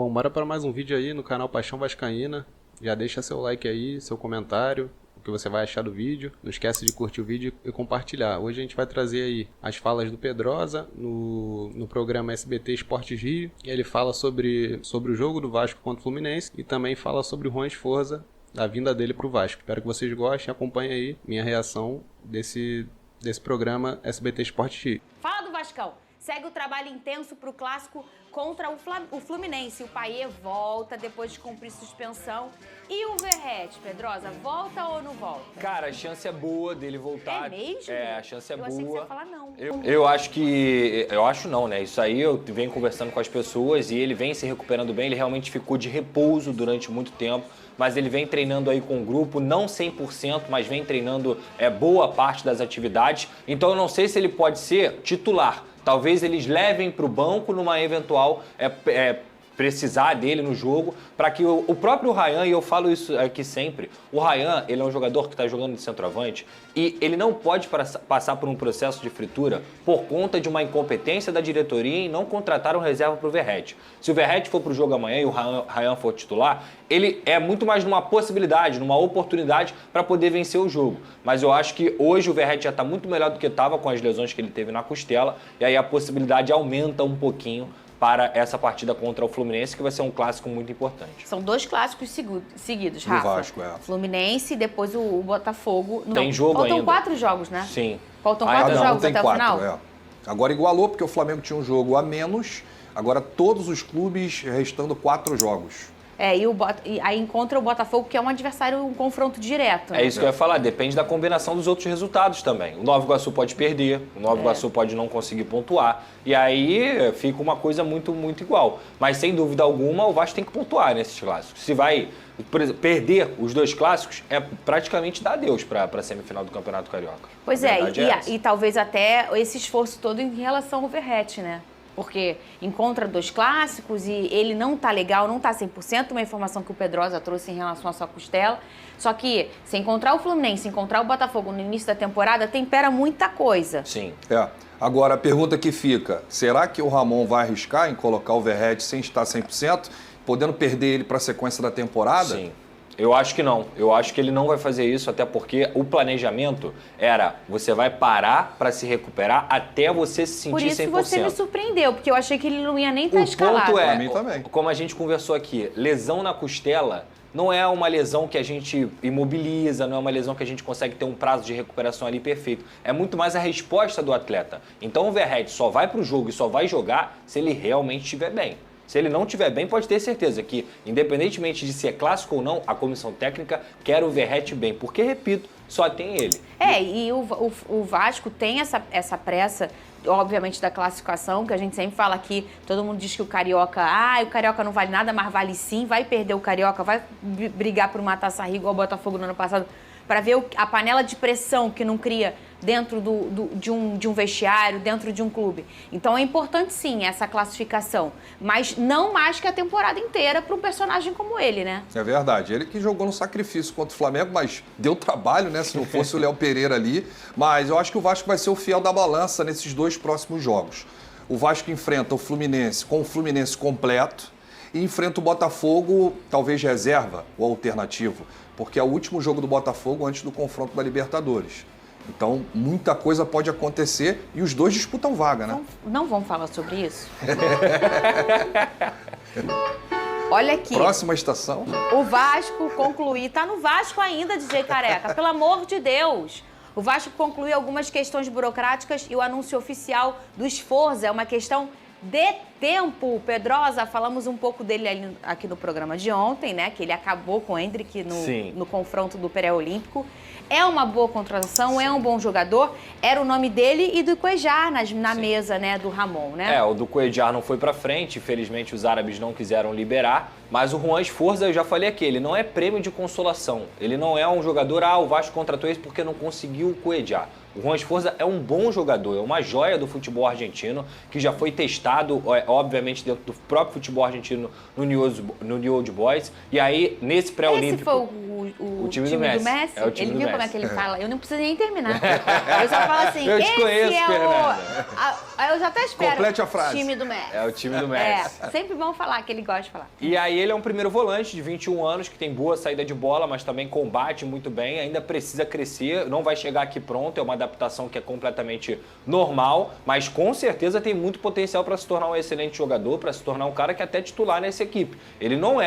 Bom, bora para mais um vídeo aí no canal Paixão Vascaína. Já deixa seu like aí, seu comentário, o que você vai achar do vídeo. Não esquece de curtir o vídeo e compartilhar. Hoje a gente vai trazer aí as falas do Pedrosa no programa SBT Esportes Rio. Ele fala sobre o jogo do Vasco contra o Fluminense e também fala sobre o Juan Esforza, da vinda dele para o Vasco. Espero que vocês gostem. Acompanhem aí minha reação desse programa SBT Esportes Rio. Fala do Vascão. Segue o trabalho intenso para o clássico contra o Fluminense. O Payet volta depois de cumprir suspensão. E o Verratti, Pedrosa, volta ou não volta? Cara, a chance é boa dele voltar. É mesmo? É, a chance é boa. Eu achei que você ia falar não. Eu acho que... Eu acho não, né? Isso aí eu venho conversando com as pessoas e ele vem se recuperando bem. Ele realmente ficou de repouso durante muito tempo. Mas ele vem treinando aí com o grupo, não 100%, mas vem treinando boa parte das atividades. Então eu não sei se ele pode ser titular. Talvez eles levem para o banco numa eventual precisar dele no jogo, para que o próprio Ryan, e eu falo isso aqui sempre, o Ryan, ele é um jogador que está jogando de centroavante e ele não pode passar por um processo de fritura por conta de uma incompetência da diretoria em não contratar um reserva para o Verratti. Se o Verratti for para o jogo amanhã e o Ryan for titular, ele é muito mais numa possibilidade, numa oportunidade para poder vencer o jogo. Mas eu acho que hoje o Verratti já está muito melhor do que estava com as lesões que ele teve na costela, e aí a possibilidade aumenta um pouquinho para essa partida contra o Fluminense, que vai ser um clássico muito importante. São dois clássicos seguidos, Rafa. Do Vasco, Fluminense e depois o Botafogo. Tem jogo Faltam ainda. 4 jogos, né? Sim. Faltam 4 jogos até o final? Agora igualou, porque o Flamengo tinha um jogo a menos. Agora todos os clubes restando 4 jogos. E aí encontra o Botafogo, que é um adversário, um confronto direto. Né? É isso que eu ia falar, depende da combinação dos outros resultados também. O Nova Iguaçu pode perder, o Nova Iguaçu pode não conseguir pontuar. E aí fica uma coisa muito, muito igual. Mas sem dúvida alguma, o Vasco tem que pontuar nesses clássicos. Se vai, por exemplo, perder os 2 clássicos, é praticamente dar adeus para a semifinal do Campeonato Carioca. Pois e talvez até esse esforço todo em relação ao Verratti, né? Porque encontra 2 clássicos e ele não tá legal, não tá 100%, uma informação que o Pedrosa trouxe em relação à sua costela. Só que se encontrar o Fluminense, encontrar o Botafogo no início da temporada, tempera muita coisa. Sim. Agora, a pergunta que fica, será que o Ramon vai arriscar em colocar o Verratti sem estar 100%, podendo perder ele para a sequência da temporada? Sim. Eu acho que não. Eu acho que ele não vai fazer isso, até porque o planejamento era você vai parar para se recuperar até você se sentir 100%. Por isso que você me surpreendeu, porque eu achei que ele não ia nem estar escalado. O ponto Pra mim também. como a gente conversou aqui, lesão na costela não é uma lesão que a gente imobiliza, não é uma lesão que a gente consegue ter um prazo de recuperação ali perfeito. É muito mais a resposta do atleta. Então o Verratti só vai para o jogo e só vai jogar se ele realmente estiver bem. Se ele não estiver bem, pode ter certeza que, independentemente de ser clássico ou não, a comissão técnica quer o Verratti bem. Porque, repito, só tem ele. E o Vasco tem essa pressa, obviamente, da classificação, que a gente sempre fala aqui, todo mundo diz que o Carioca não vale nada, mas vale sim, vai perder o Carioca, vai brigar por uma Taça Rio igual o Botafogo no ano passado, para ver a panela de pressão que não cria dentro de um vestiário, dentro de um clube. Então é importante sim essa classificação, mas não mais que a temporada inteira para um personagem como ele, né? É verdade, ele que jogou no sacrifício contra o Flamengo, mas deu trabalho, né, se não fosse o Léo Pereira ali. Mas eu acho que o Vasco vai ser o fiel da balança nesses 2 próximos jogos. O Vasco enfrenta o Fluminense com o Fluminense completo e enfrenta o Botafogo, talvez reserva ou alternativo, porque é o último jogo do Botafogo antes do confronto da Libertadores. Então, muita coisa pode acontecer e os 2 disputam vaga, né? Não vamos falar sobre isso? Olha aqui. Próxima estação. O Vasco concluir. Tá no Vasco ainda, DJ Careca. Pelo amor de Deus. O Vasco concluiu algumas questões burocráticas e o anúncio oficial do Esforza é uma questão de tempo. Pedrosa, falamos um pouco dele aqui no programa de ontem, né? Que ele acabou com o Hendrick no confronto do pré-olímpico. É uma boa contratação, é um bom jogador. Era o nome dele e do Cuéllar na mesa, né, do Ramon, né? O do Cuéllar não foi pra frente, infelizmente os árabes não quiseram liberar, mas o Juan Esforza, eu já falei aqui, ele não é prêmio de consolação. Ele não é um jogador, o Vasco contratou esse porque não conseguiu o Cuéllar. O Juan Esforza é um bom jogador, é uma joia do futebol argentino, que já foi testado, obviamente, dentro do próprio futebol argentino no New Old Boys. E aí, nesse pré-olímpico... Esse foi o o time time do do Messi. Messi? É o time Ele do viu como é Messi. que ele fala? Eu não preciso nem terminar. Eu só falo assim, Eu te esse conheço, é Fernanda. eu já até espero. Complete a frase. Time do Messi. É o time do Messi. Sempre vão falar que ele gosta de falar. E aí ele é um primeiro volante de 21 anos, que tem boa saída de bola, mas também combate muito bem, ainda precisa crescer, não vai chegar aqui pronto, é uma adaptação que é completamente normal, mas com certeza tem muito potencial para se tornar um excelente jogador, para se tornar um cara que é até titular nessa equipe. Ele não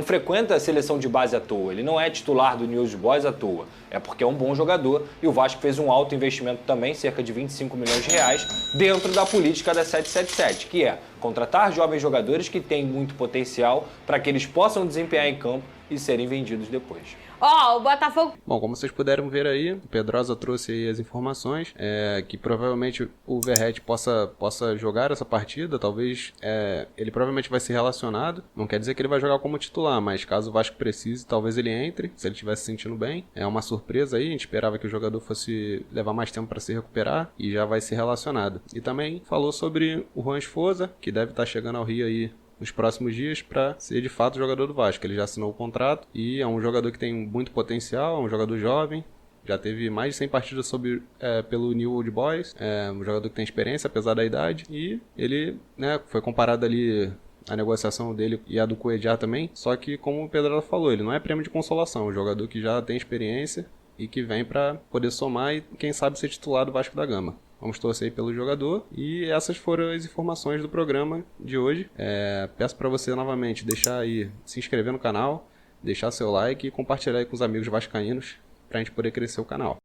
frequenta a seleção de base à toa, ele não é titular do News Boys à toa, é porque é um bom jogador e o Vasco fez um alto investimento também, cerca de 25 milhões de reais, dentro da política da 777, que é contratar jovens jogadores que têm muito potencial para que eles possam desempenhar em campo e serem vendidos depois. Ó, o Botafogo... Bom, como vocês puderam ver aí, o Pedrosa trouxe aí as informações, que provavelmente o Verratti possa jogar essa partida, talvez ele provavelmente vai ser relacionado, não quer dizer que ele vai jogar como titular, mas caso o Vasco precise, talvez ele entre, se ele estiver se sentindo bem. É uma surpresa aí, a gente esperava que o jogador fosse levar mais tempo para se recuperar e já vai ser relacionado. E também falou sobre o Juan Esforza, que deve estar chegando ao Rio aí nos próximos dias para ser de fato jogador do Vasco. Ele já assinou o contrato e é um jogador que tem muito potencial, é um jogador jovem, já teve mais de 100 partidas pelo New Old Boys, é um jogador que tem experiência apesar da idade e ele foi comparado ali a negociação dele e a do Cuéllar também, só que como o Pedro falou, ele não é prêmio de consolação, é um jogador que já tem experiência e que vem para poder somar e quem sabe ser titular do Vasco da Gama. Vamos torcer aí pelo jogador. E essas foram as informações do programa de hoje. Peço para você novamente se inscrever no canal, deixar seu like e compartilhar aí com os amigos vascaínos para a gente poder crescer o canal.